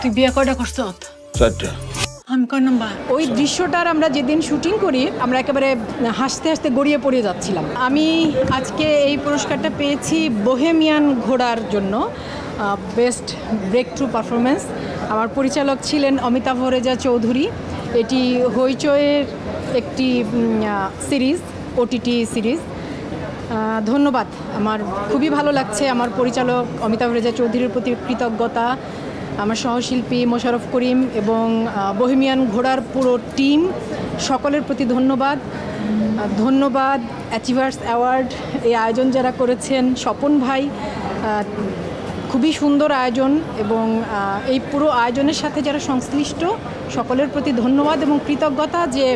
তুই বিয়ে কয়টা করছ? 4টা। আমি কয় নাম্বার? ওই দৃশ্যটার আমরা যেদিন শুটিং করি আমরা একেবারে হাসতে হাসতে গড়িয়ে পড়ে যাচ্ছিলাম। আমি আজকে এই পুরস্কারটা পেয়েছি বোহেমিয়ান ঘোড়ার জন্য, বেস্ট ব্রেক থ্রু পারফরমেন্স। আমার পরিচালক ছিলেন অমিতাভ রেজা চৌধুরী। এটি হইচইয়ের একটি সিরিজ, ওটিটি সিরিজ। ধন্যবাদ। আমার খুবই ভালো লাগছে। আমার পরিচালক অমিতাভ রেজা চৌধুরীর প্রতি কৃতজ্ঞতা, আমার সহশিল্পী মোশাররফ করিম এবং বোহেমিয়ান ঘোড়ার পুরো টিম, সকলের প্রতি ধন্যবাদ। ধন্যবাদ অ্যাচিভার্স অ্যাওয়ার্ড, এই আয়োজন যারা করেছেন, স্বপন ভাই, খুবই সুন্দর আয়োজন এবং এই পুরো আয়োজনের সাথে যারা সংশ্লিষ্ট সকলের প্রতি ধন্যবাদ এবং কৃতজ্ঞতা যে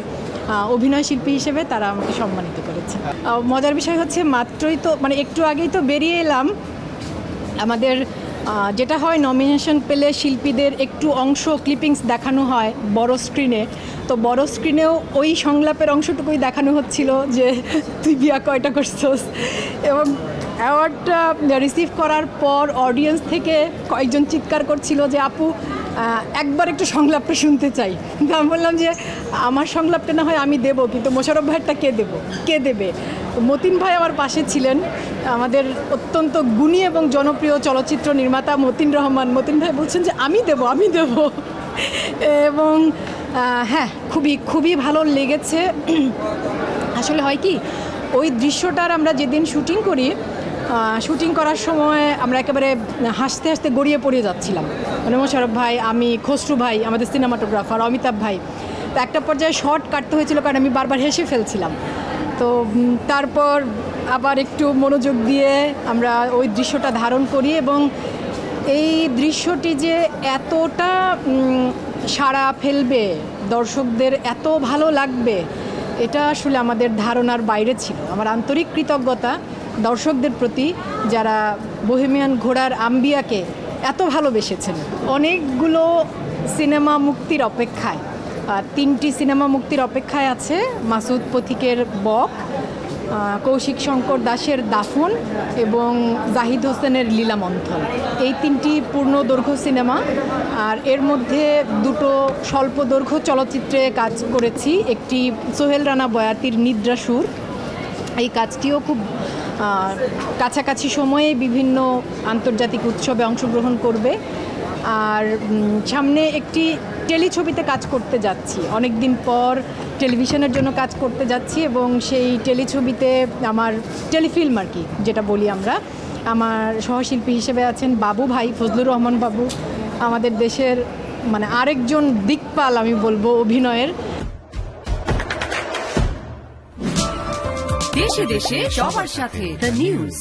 অভিনয় শিল্পী হিসেবে তারা আমাকে সম্মানিত করেছে। মজার বিষয় হচ্ছে মাত্রই তো মানে একটু আগেই তো বেরিয়ে এলাম। আমাদের যেটা হয় নমিনেশন পেলে শিল্পীদের একটু অংশ ক্লিপিংস দেখানো হয় বড় স্ক্রিনে, তো বড় স্ক্রিনেও ওই সংলাপের অংশটুকুই দেখানো হচ্ছিল যে তুই বিয়া কয়টা করছস। এবং অ্যাওয়ার্ডটা রিসিভ করার পর অডিয়েন্স থেকে কয়েকজন চিৎকার করছিল যে আপু একবার একটু সংলাপটা শুনতে চাই। আমি বললাম যে আমার সংলাপটা না হয় আমি দেবো, কিন্তু মোশাররফ ভাইয়েরটা কে দেবে? মতিন ভাই আমার পাশে ছিলেন, আমাদের অত্যন্ত গুণী এবং জনপ্রিয় চলচ্চিত্র নির্মাতা মতিন রহমান। মতিন ভাই বলছেন যে আমি দেব। এবং হ্যাঁ, খুবই ভালো লেগেছে। আসলে হয় কি, ওই দৃশ্যটার আমরা যেদিন শুটিং করার সময় আমরা একেবারে হাসতে হাসতে গড়িয়ে পড়ে যাচ্ছিলাম। মানে মোশাররফ ভাই, আমি, খসরু ভাই, আমাদের সিনেমাটোগ্রাফার অমিতাভ ভাই। তো একটা পর্যায়ে শর্ট কাটতে হয়েছিল কারণ আমি বারবার হেসে ফেলছিলাম। তো তারপর আবার একটু মনোযোগ দিয়ে আমরা ওই দৃশ্যটা ধারণ করি এবং এই দৃশ্যটি যে এতটা সাড়া ফেলবে, দর্শকদের এত ভালো লাগবে, এটা আসলে আমাদের ধারণার বাইরে ছিল। আমার আন্তরিক কৃতজ্ঞতা দর্শকদের প্রতি যারা বোহেমিয়ান ঘোড়ার আম্বিয়াকে এত ভালোবেসেছেন। অনেকগুলো সিনেমা মুক্তির অপেক্ষায়, 3টি সিনেমা মুক্তির অপেক্ষায় আছে। মাসুদ পথিকের বক, কৌশিক শঙ্কর দাসের দাফন এবং জাহিদ হোসেনের লীলামন্থন, এই 3টি পূর্ণ দৈর্ঘ্য সিনেমা। আর এর মধ্যে 2টো স্বল্প দৈর্ঘ্য চলচ্চিত্রে কাজ করেছি। একটি সোহেল রানা বয়াতির নিদ্রা সুর, এই কাজটিও খুব কাছাকাছি সময়ে বিভিন্ন আন্তর্জাতিক উৎসবে অংশগ্রহণ করবে। আর সামনে একটি টেলিছবিতে কাজ করতে যাচ্ছি, অনেক দিন পর টেলিভিশনের জন্য কাজ করতে যাচ্ছি এবং সেই টেলিছবিতে আমার টেলিফিল্ম আর কি যেটা বলি আমরা, আমার সহশিল্পী হিসেবে আছেন বাবু ভাই, ফজলুর রহমান বাবু, আমাদের দেশের মানে আরেকজন দিকপাল আমি বলবো অভিনয়ের। দেশে দেশে সবার সাথে দ্য নিউজ।